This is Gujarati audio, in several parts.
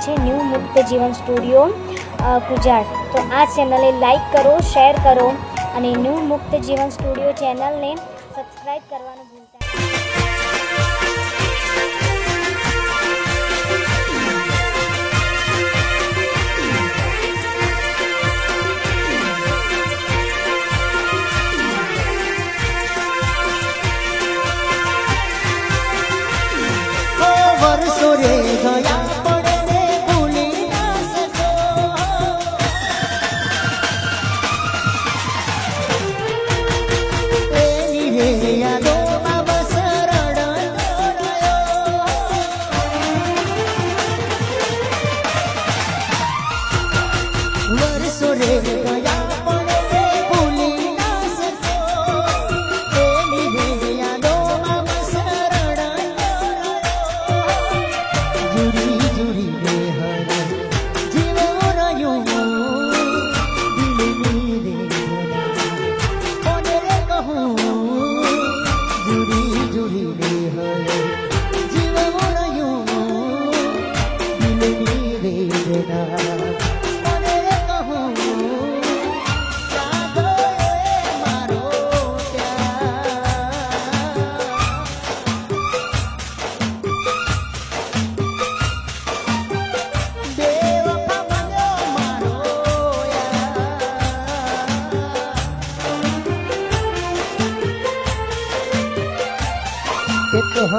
છે ન્યૂ મુક્ત જીવન સ્ટુડિયો કુજાટ। તો આ ચેનલને લાઈક કરો, શેર કરો અને ન્યૂ મુક્ત જીવન સ્ટુડિયો ચેનલને સબસ્ક્રાઈબ કરવાનું ભૂલતા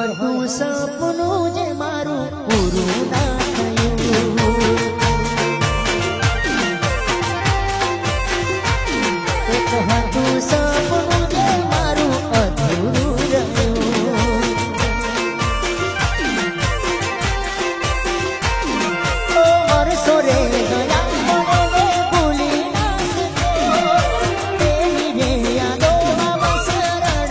હતું સપનું જે મારું પૂરું ના થયું, એક હતું સપનું જે મારું અધૂરું રહ્યું। વર્ષો રે ગયા મને ભૂલી ના શક્યો, તેની રે યાદોમાં વસરડ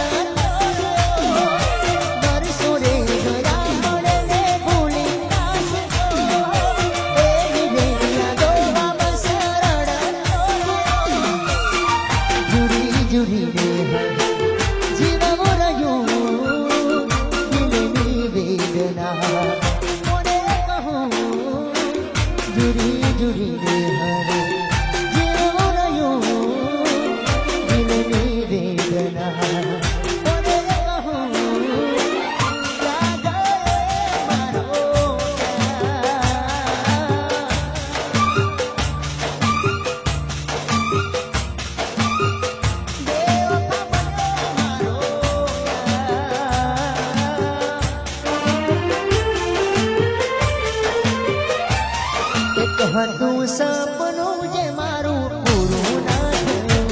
હતું સપનું જે મારું પૂરું ના થયું,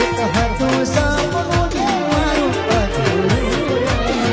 એક હતું સપનું જે મારું અધૂરું રહ્યું।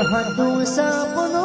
હતું સપનું